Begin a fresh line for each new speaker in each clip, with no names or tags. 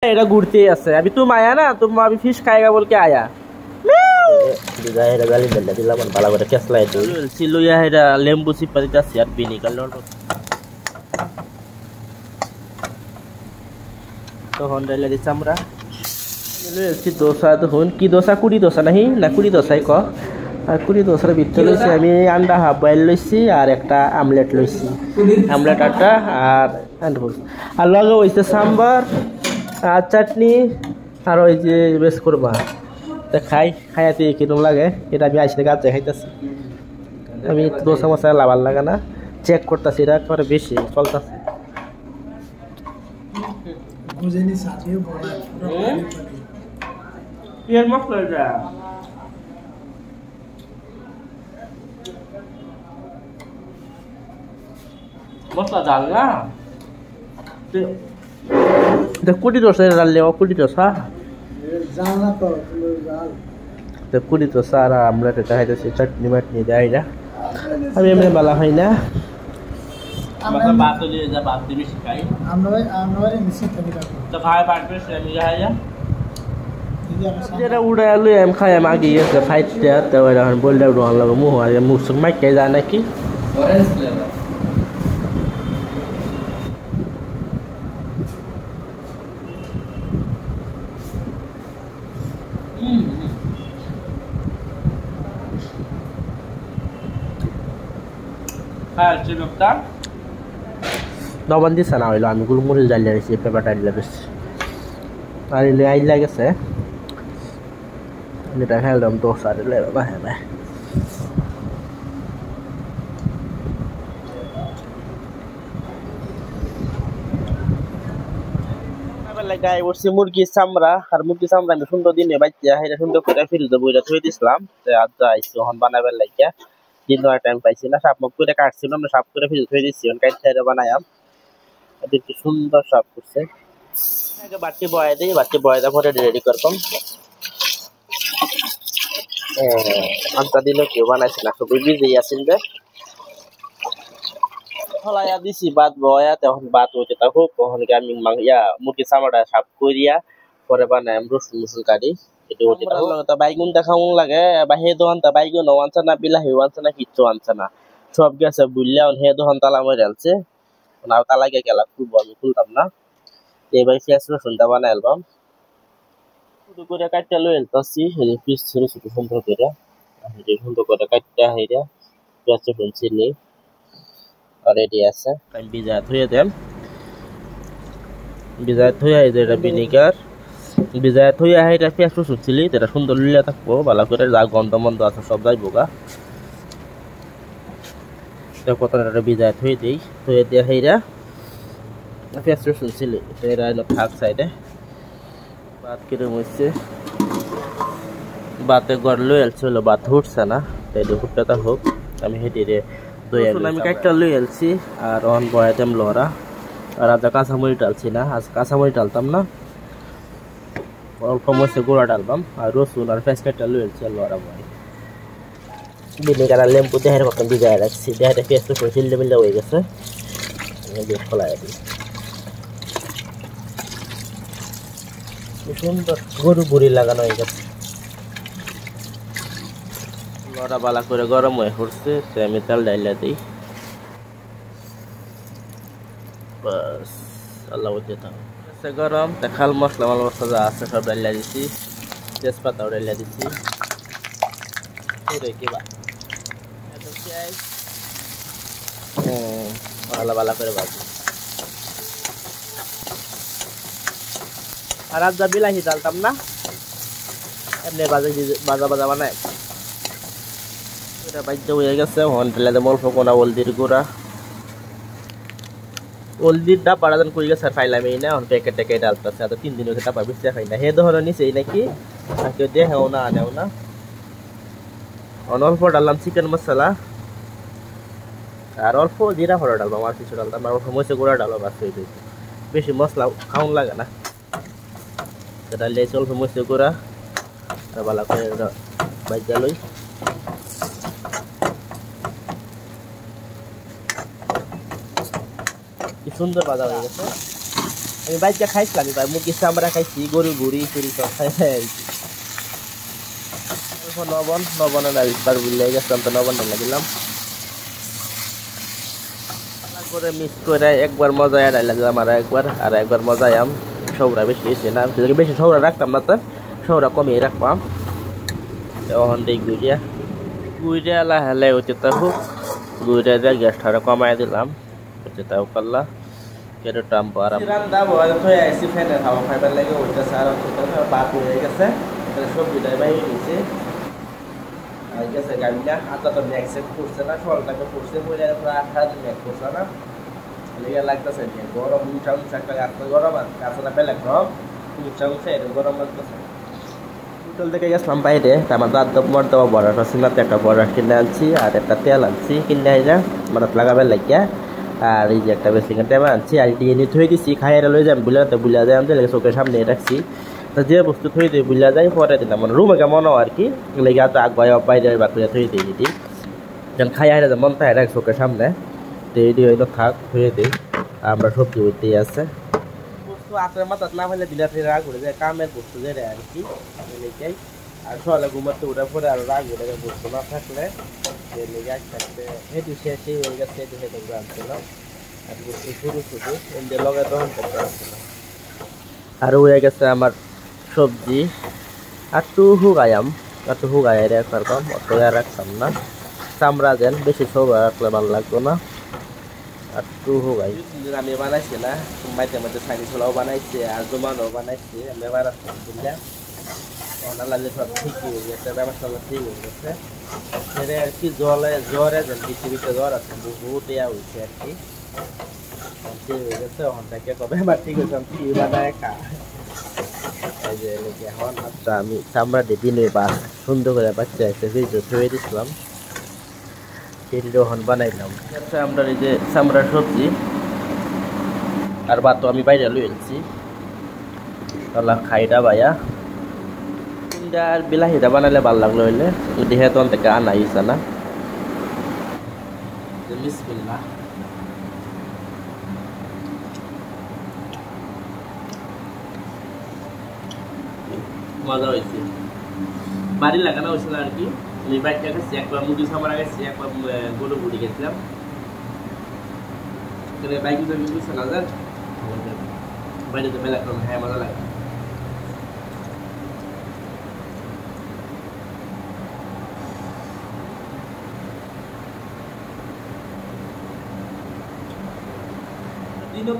এটা ঘুরতেই আছে अभी तुम आया ना तुम अभी फिश खाएगा बोल के आया লেম্বু চিপা দিতেছি আর ভিনিগার তখন ডাইলা দিচ্ছি আমরা দোসা তখন কি দোসা কুড়ি দোসা নাহি না কুড়ি দোসাই ক আর কুড়ি দোসার ভিতরে লইছি আমি আন্ডা হাফ বয়েল লইছি আর একটা আমলেট লইছি আমলেট আটা আর লগে হইছে সাম্বার আর চাটনি আর ওই যে বেশ করবা তা খাইতে কিরকম লাগে এটা আমি আইসলে গাছে খাইতেছি আমি দোসা মশলা লাভার লাগে না চেক করতেছি এটা একেবারে বেশি চলতেছে মশলা ডাল না कुड़ी डोसा डाल ले कुड़ी डोसा तो कुड़ी डोसा আমরা তো খাইতেছি চাটনি মাটনি দেয়রা আমি এমনি বালা হয় না আমরা বাত লিয়ে যা বাত দিয়ে শিখাই আমরা মিশে খাই তো খায় পাটবে আমি যাই যা যেটা উড়ে আলু এম খাই আমি আগে গেছে ফাইটটা তো এখন বললে রোন লাগো মুহ আর মুখ সুখ মাইকে যায় নাকি অরেঞ্জ ফ্লেভার লবণ দিছে না হইলো আমি গুলমরিচ ডালিয়া দিছি পেপার ডালিয়া দিছি আর এলে আইলা গেছে এটা খেলাম দোসা দিলে বাবা হ্যাঁ গায়ে বসছি মুরগির চামড়া আর মুরগির চামড়া আমি সুন্দর দিনে বাচ্চা এটা সুন্দর করে ফ্রিজে বইরা থুই দিছিলাম আজ আইছি এখন বানাবার লাগিয়া দিন টাইম পাইছি না সাপ মুখ করে কাটছিল আমরা সাপ করে ফ্রিজে থুই দিছি এখন কাইটে বানায়াম দেখতে সুন্দর সাপ করছে আগে বাটি বয়া দিই বাটি বয়া দেওয়ার পরে রেডি করতাম আমটা দিলে কেউ বানাইছে না খুবই বিজি আছেন যে হলাইয়া দিছি বাদ বয়া তখন বাদ হইতে তা খুব তখন আমি মুরগি চামড়া সাফ করিয়া পরে বানাইম রসুন মুসুন কাটি এটি হইতে তা বাইগুন দেখাও লাগে বা হে দোকান তা বাইগুন আনছে না বিলাহি আনছে না কিচ্ছু আনছে না সব গেছে বুঝলে হে দোকান তালা মরে আনছে না তালা গিয়ে গেলা খুলবো আমি খুলতাম না এবার পেঁয়াজ রসুনটা বানাই আলবাম শুরু করে কাটতে লই এলতাছি পিস ছোট ছোট সুন্দর করে কাটতে হাইরা পেঁয়াজ রসুন চিনি রেডি আছে আমি ভিজায় ধুয়ে দেম ভিজায় ধুয়ে এটা ভিনিগার ভিজায় ধুয়ে এটা পেঁয়াজ রসুন চিলি এটা সুন্দর লিলে থাকবো ভালো করে যা গন্ধ মন্দ আছে সব যাইব গা কত ভিজায় ধুয়ে দিই ধুয়ে দিয়ে হাইরা পেঁয়াজ রসুন চিলি এটা এলো থাক সাইডে ভাত কিরম হচ্ছে ভাতে গড় লই আলছিল ভাত উঠছে না তাই হুটটা হোক আমি হেঁটে আমি কাইটটা লই আলছি আর অন বয়াতেম লড়া আর আজ কাঁচামরি ডালছি না আজ কাঁচামরি ডালতাম না অল্প মরিচে গুঁড়া ডালবাম আর রসুন আর পেঁয়াজ কাইটটা লই আলছি আর লড়া বয় ভিনেগার আর লেম্বু দেহের মতন ভিজায় রাখছি দেহের পেঁয়াজ রসুন চিল্লে মিল্লে হয়ে গেছে খোলাই দিই সুন্দর গরু বুড়ি লাগানো হয়ে গেছে লড়া বালা করে গরম হয়ে পড়ছে আমি তেল ডাইলা দিই বাস আল্লাহ বুঝে থাকো গরম খাল মশলা মশলা যা আছে সব ডাইলা দিছি তেজপাতাও ডাইলা দিছি বালা বালা করে বাজি আর আজ বিলাহি ডালতাম না এমনি বাজা বানায় এটা বাইতে হয়ে গেছে হন্টেলাতে অল্প কোনা হলদির গুঁড়া হলদির ডাব বাড়াদান করে গেছে আর ফাইলাম এই না প্যাকেট ট্যাকেট ডালতেছে আর 3 দিন হয়েছে টাপা বেশি খাই না হে ধরনের নিচে নাকি কেউ দেহেও না আনেও না অল্প ডাললাম চিকেন মশলা আর অল্প জিরা ফোড়া ডালবাম আর কিছু ডালতাম আর অল্প মরিচের গুঁড়া ডালো বাস হয়ে গেছে বেশি মশলা খাওয়ান লাগে না ডালিয়ে অল্প মরিচের গুঁড়া ভালো করে বাইজা লই কি সুন্দর বাজা হয়ে গেছে আমি বাইকটা খাইছিলাম তাই মুরগির চামড়া খাইছি গরু বুড়ি চুরি সব খাইছি লবণ লবণে একবার বুঝলে গেছিলাম তো লবণ দিলাম করে মিক্স করে একবার মজায় ডাইলা দিলাম আর একবার মজায় আম সৌরা বেশি এসে না বেশি সৌরা রাখতাম না তো সৌরা কমিয়ে রাখবাম তখন দিই গুড়িয়া লাহালে হচ্ছে তো খুব গুড়িয়া দিয়ে গ্যাসটা কমাই দিলাম হচ্ছে তাও করলা কেটে টাম্প আর রান্না বয় হয়ে আসছি ফ্যানে খাওয়া খাইবার লাগে ওইটা সার হচ্ছে বাপ হয়ে গেছে সবজিটাই বাইরে নিয়েছে আর গেছে গাড়িটা আটা তো ম্যাক্সেট করছে না সলটাকে করছে বলে প্রায় 18 দিন ম্যাক করছে না লেগে লাগতেছে গরম উঠা একটা গাছ গরম আর গাছটা পেলে গরম উঠা উঠে গরম লাগতেছে হোটেল থেকে গেছিলাম বাইরে আমার দাদা মর্দা বড়াটা সিনাতে একটা বড়া কিনে আনছি আর একটা তেল আনছি কিনে আইনা মানে লাগাবার লাগিয়া আর এই যে একটা বেসিং টেমা আনছি আর দিয়ে নিয়ে থই দিছি খাইয়ে লই যাম বুলা যায় আমাদের চোখের সামনে রাখছি তো যে বস্তু থই দিয়ে বুলা যায় পরে দিলাম মানে রুমে কেমন আর কি লেগে তো আগ বাইরে বাকুড়ে থই দিয়ে দিই যখন খাই আইরা মন তাই রাখ চোখের সামনে তো এই দিয়ে হইলো থাক থই দিই আমরা সবজি হইতেই আছে বস্তু আতের মাথাত না হলে বিলাতে রাগ উঠে যায় কামের বস্তু যে আর কি লেগেই আর সকালে ঘুমাতে উঠে পরে আর রাগ উঠে যায় বস্তু না থাকলে লেগে থাকলে হেঁটু শেষই হয়ে গেছে হেঁটু হেঁটে আনছিল আর বস্তু শুরু শুরু এমনি লগে তখন করতে আসছিল আর হয়ে গেছে আমার সবজি একটু হুগাই রাখার কম অত রাখতাম না চামড়া দেন বেশি সব রাখলে ভালো লাগতো না একটু হুগাই আমি বানাইছি না মাঝে মাঝে ছানি ছোলাও বানাইছে আর জমানো বানাইছে আমি বানাচ্ছি বুঝলে অনালালে সব ঠিক হয়ে গেছে ব্যবস্থা ঠিক হয়ে গেছে সেটা আর কি জ্বরে পৃথিবীতে জ্বর আছে বহুত ইয়া হয়েছে আর কি ঠিক হয়ে গেছে ওখানটাকে কবে আমার ঠিক হয়েছে আমি কি বানায় খা এই যে এখন আচ্ছা আমি চামড়া দিয়ে দিনে বা সুন্দর করে বাচ্চা একটা ভিডিও ধুয়ে দিচ্ছিলাম সেটি ওখান বানাইলাম আচ্ছা আমরা এই যে চামড়ার সবজি আর ভাত তো আমি বাইরে লই এলছি তাহলে খাইটা বাইয়া আর বিলাহিটা বানাইলে ভালো লাগলো হইলে দেহে তখন থেকে আনা ইসা না বিসমিল্লাহ মজা হয়েছে বাড়ি লাগানো হয়েছিল আর কি আমি বাইকটা গেছি একবার মুরগি সামারা গেছি একবার গরু বুড়ি গেছিলাম বাইক গেছে না যান বাইরে তো মেলা করলাম হ্যাঁ মজা লাগে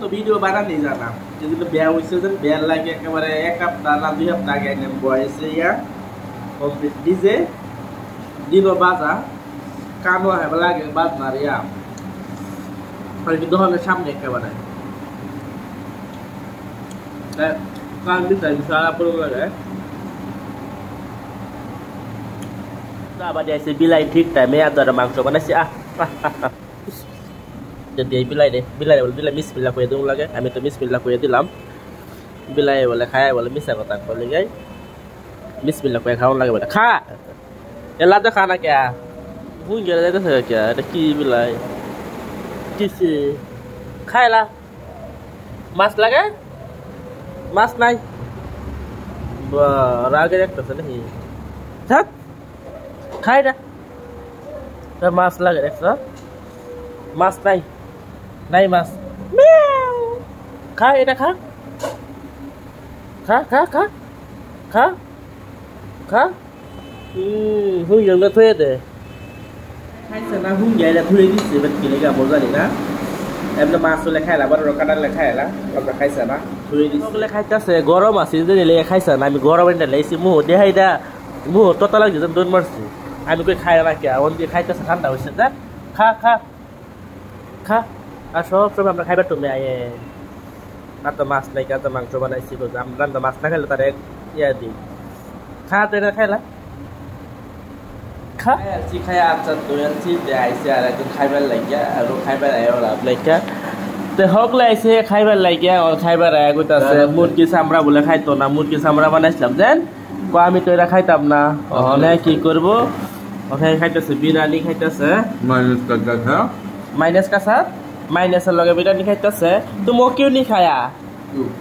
তো ভিডিও বানানি জানা যেগুলো বেয়া হয়েছে যে বেয়ার লাগে একেবারে 1 সপ্তাহ না 2 সপ্তাহ আগে একদম বয়সে ইয়া কমপ্লিট ডিজে দিনও বাজা কানও হবে লাগে বাদ মারিয়া কিন্তু দোকানের সামনে একেবারে কান দিতে সারা পড়ে লাগে আবার যাইছে বিলাই ঠিক টাইমে আর মাংস বানাইছি যদি এই বিলাই বলে বিলাই মিসবিল্লা করে দিন লাগে আমি তো মিসবিল্লা করে দিলাম বিলাই বলে খায় বলে মিশা কথা বলে যাই মিসবিল্লা করে খাওয়ান লাগে বলে খা এলা তো খানা কে ভুল গেলে যাইতেছে কে এটা কি বিলাই কিসে খাইলা মাছ লাগে মাছ নাই রাগের একটা নাকি থাক খাই না মাছ লাগে একটা মাছ নাই নাই মাছ খা এটা খা খা খা খা খা খা হুই জন্য থুয়ে দে খাইছে না হুই যাইলে থুয়ে দিচ্ছে এবার কি লেগে বোঝালি না এমনি মাছ হলে খাইলা বড় কাটালে খাইলা আমরা খাইছে না থুয়ে দিচ্ছে খাইতেছে গরম আছে যদি লেগে খাইছে না আমি গরম এনে লেছি মুহ দেখাই দা মুহ তোতা লাগছে দৌড় মারছি আমি কই খাই না কে অন দিয়ে খাইতেছে ঠান্ডা হয়েছে দেখ খা খা খা আর সব আমরা খাইবার তুমি আয়ে না তো মাছ নাই তো মাংস বানাইছি আমরা তো মাছ না খাইলে তার এক ইয়া দিই খা তো এটা খাইলা খা আছি খাই আচ্ছা দই আনছি আইসে আর একদিন খাইবার লাগিয়া আর খাইবার আয় লাভ লাগিয়া তো হকলে আইসে খাইবার লাগিয়া আর খাইবার আয় কইতাছে মুরগি চামড়া বলে খাইতো না মুরগি চামড়া বানাইছিলাম দেন আমি তো এটা খাইতাম না ওখানে কি করবো ওখানে খাইতেছে বিরিয়ানি খাইতেছে মাইনাস কাছা মাইনাসের লগে বিরিয়ানি খাইতেছে তুমি কেউ নি খায়া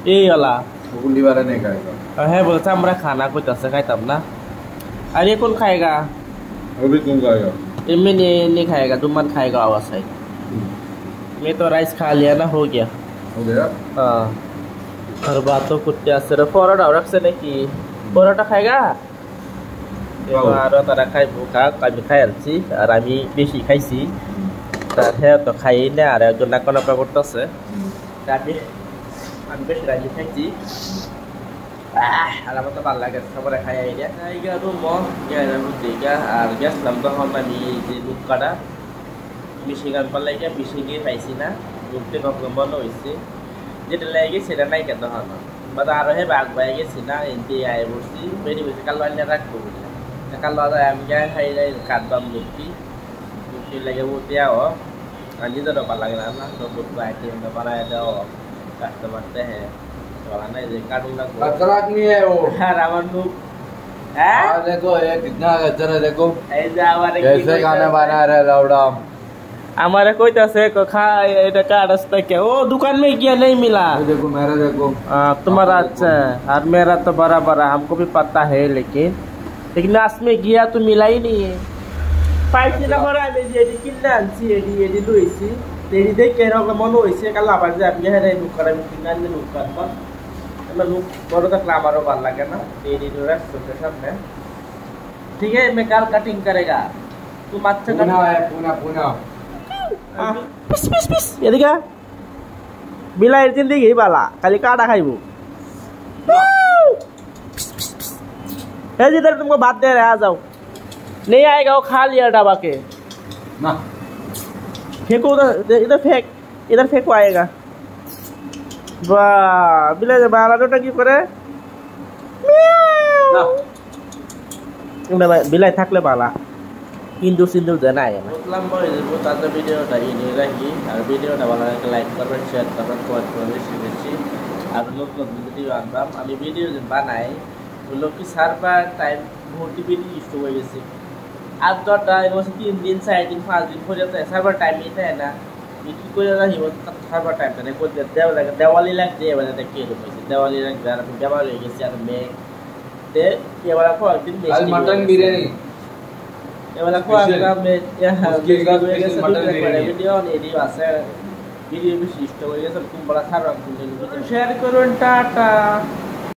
এই वाला
गुल्ली वाला नहीं खाएगा
है बोलता हमरा खाना कुछ ऐसा खाए तब ना अरे कौन खाएगा
अभी कौन खाएगा
मैं नहीं खाएगा तुम मत खाएगा आवाज है मैं तो राइस खा लिया ना हो गया हाँ हर बात तो कुछ ऐसे परोटा और रख से नहीं कि परोटा खाएगा তারা খাই বোকা আমি খাই আনছি আর আমি বেশি খাইছি তার হ্যাঁ তো খাই না আর একজন নাকা নাকা করতেছে আমি বেশি রাজি খাইছি আর আমার তো ভালো লাগে সবাই খাই আইডিয়া রুম দিঘা আর গেছিলাম তখন আমি যে লুকাটা মিশিগান পাল্লাই গিয়ে মিশে গিয়ে পাইছি না রুমতে কখনো মনে হয়েছে যেটা লেগে সেটা নাই কেন তখন বা আরো হে বাঘ বাই গেছি না এনতে আয় বসছি বেরিয়ে বসে কাল বানিয়ে রাখবো kalau ada yang jangan hari ini kantor bukti lagi bukti ya oh nanti tu dapat lagi mana dapat bukti yang dapat ada oh tak teman teh soalnya ini kadung nak
खतरनाक नहीं है वो
रावण को
देखो ये कितना गजर है देखो
ऐसा हमारे
कैसे खाना बना रहे लौड़ा
हमारे कोई तो से को खा ये का रास्ता क्या वो दुकान में क्या नहीं मिला
देखो मेरा देखो
तुम्हारा अच्छा और मेरा तो बराबर है हमको भी पता है लेकिन नाश में गया तो मिला ही नहीं है पाइप ना भरा में ये कितना सी ये लुइसी तेरी देख के रहा मन होइसे कल आबाद जा ये है लुक कर में कितना ने लुक कर पर लुक बड़ो तक लामारो बाल लगे ना तेरी जो रेस्ट होते सब में ठीक है मैं कल कटिंग करेगा तू मत से
पुना है पुना
पिस पिस पिस ये देखा बिलाई जिंदगी वाला खाली काटा खाइबो जिधर तुमको बात दे रहे आ जाओ नहीं आएगा वो खा लिया डबा के
ना
फेंको उधर इधर फेंको आएगा वाह बिला बाला डोटा की करे बिलाई থাকলে বালা কিন্তু সিন্ধু জানা আয় না বললাম বলবো তাদের ভিডিওটা নিয়ে রাখি আর ভিডিওটা ভালো লাগলে লাইক করবেন শেয়ার করবেন কমেন্ট করবেন বেশি আর নতুন ভিডিও আনবাম আমি ভিডিও যে বানাই लोग की सार्वर टाइम बहुत ही बेटी इश्यू हो गई अब तो टाइम 3 दिन 4 दिन 5 दिन हो जाता है सर्वर टाइम नहीं था ना इतनी कोई ज़्यादा ही वो सर्वर टाइम था कोई दिवाली लग जाए वाला तक के लोग दिवाली लग जा रहा दिवाली के साथ में ते ये वाला को दिन में
मटन बिरयानी
ये वाला को अगर मैं यहाँ मटन बिरयानी वीडियो नहीं दी वासे वीडियो भी इश्यू हो गया सब तुम बड़ा सारा शेयर करो टाटा